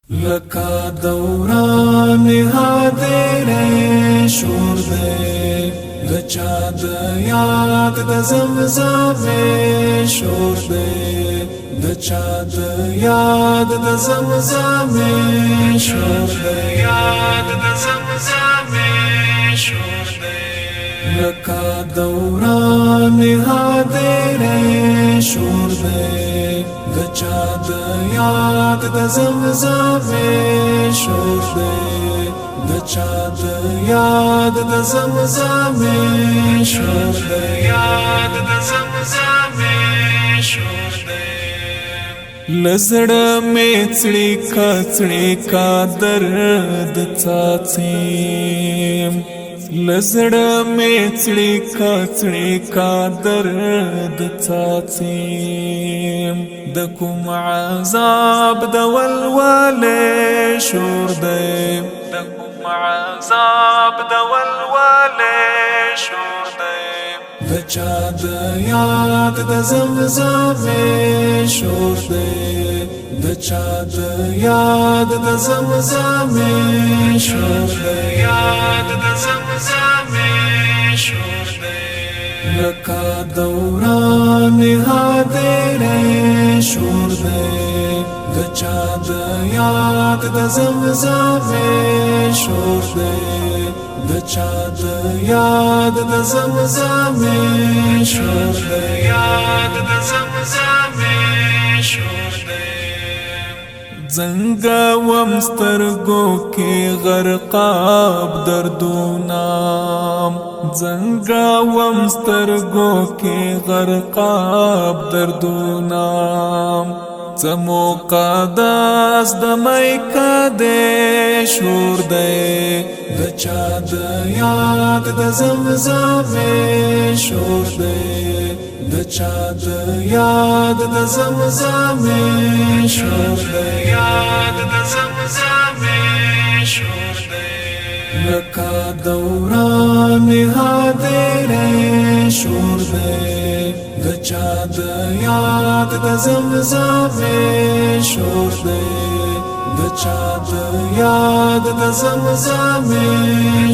لکا دوران حاضر شور دے دچا د یاد د زمزم شور دے دچا د یاد د زمزم شور دے یاد د زمزم شور دے لکا دوران حاضر شور دے دچا د یاد د زمزم شور دے دچا د یاد د زمزم شور دے یاد د زمزم شور دے لزړه مې څړې کا درد څاڅي لزړه مې څړې کا درد څاڅي د کوم عذاب د ولوله شور دی د کوم عذاب د ولوله شور دی د چا د یاد د زمزم شور دی د چا د یاد د زمزم شور دی یاد د زمزم شور دی لکا دوران حاضر شور دے دچا د یاد د زمزم شور دے دچا د یاد د زمزم شور دے یاد د زمزم شور دے زنګا ومسترګو کې غرقاب دردونا زنګا ومسترګو کې غرقاب دردونا زمو قداس د مېکا دې شور دې د چا د یاد د زمزم شور دې د چا د یاد د زمزم شور دے یاد د زمزم شور دے لکا دوران حاضر شور دے د چا د یاد د زمزم شور دے د چا د یاد د زمزم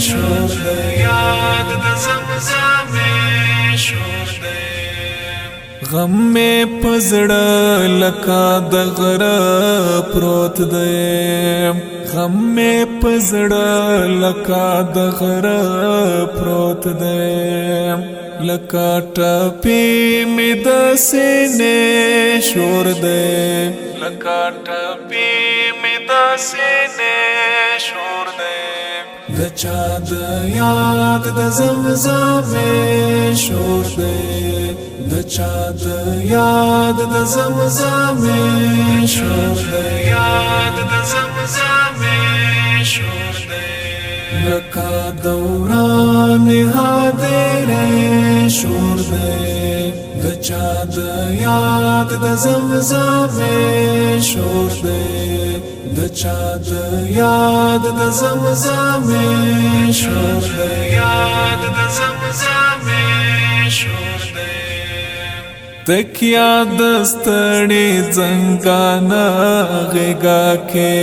شور دے یاد د زمزم شور دے غم میں پزڑا لکا د غره پروت دے غم میں پزڑا لکا د غره پروت دے لکا ټپی می د سینې شور دے لکا ټپی می د سینې شور دے د چا د یاد د زمزم شور دے د چا د یاد د زمزم شور دے یاد د زمزم شور دے لکا دوران حاضر شور دے د چا د یاد د زمزم شور دے د چا د یاد د زمزم شور دے یاد د زمزم شور دے تکیا دستړې زنګانا غېګا کې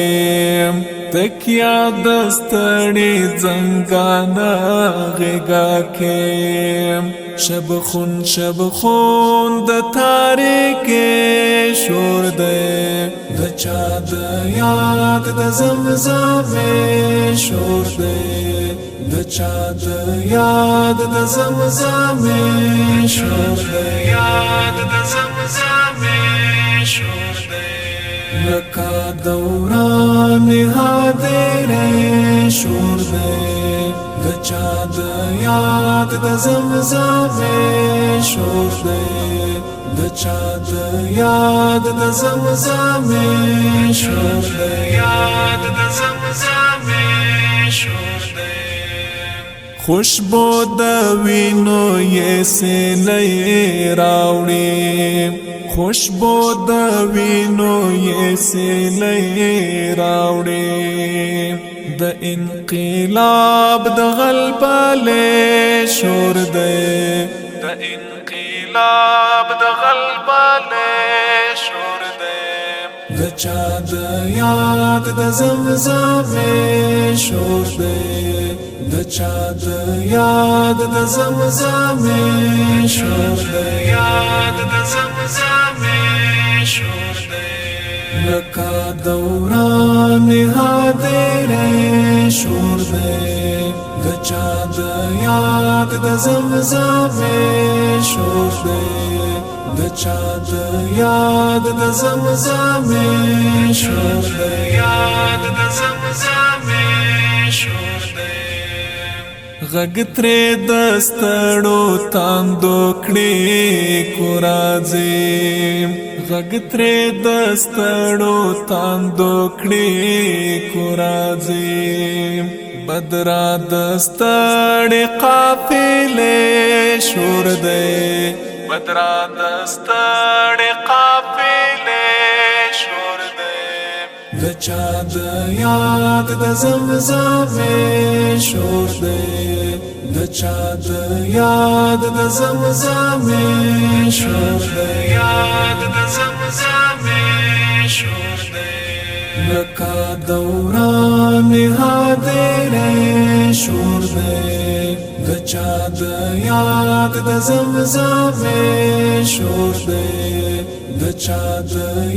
تکیا دستړې زنګانا غېګا کې شب خون د تاریک شور دے د چا د یاد د زمزم شور دے د چا د یاد د زمزم شور دے یاد د زمزم شور دے لکا دوران حاضر شور دے د چا د یاد د زمزم شور دے د چا د یاد د زمزم شور دے یاد د زمزم شور دے خوشبو د وینو یې سینې راوړي خوشبو د وینو یې سینې راوړي د انقلاب د غلبلې شور دے د انقلاب د غلبلې شور دے د چا د یاد د زمزم شور دی د چا د یاد د زمزم شور دی یاد د زمزم شور دی لکا دوران حاضر شور دی د چا د یاد د زمزم شور دی د چا د یاد د زمزم شور دی یاد د زمزم شور دی غږ ترې د ستړو تاندو کړي کو راځي غږ ترې د ستړو تاندو کړي کو راځي بدرا د ستړې قافلې شور دی بدرا د ستړې قافلې شور دی د چا د یاد د زمزم شور دی د چا د یاد د زمزم شور دی یاد د زمزم شور دی لکا دوران حاضر شور دی د چا د یاد د زمزم شور دی د چا د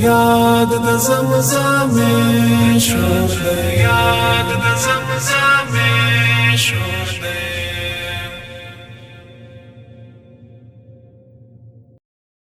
یاد د زمزم شور دی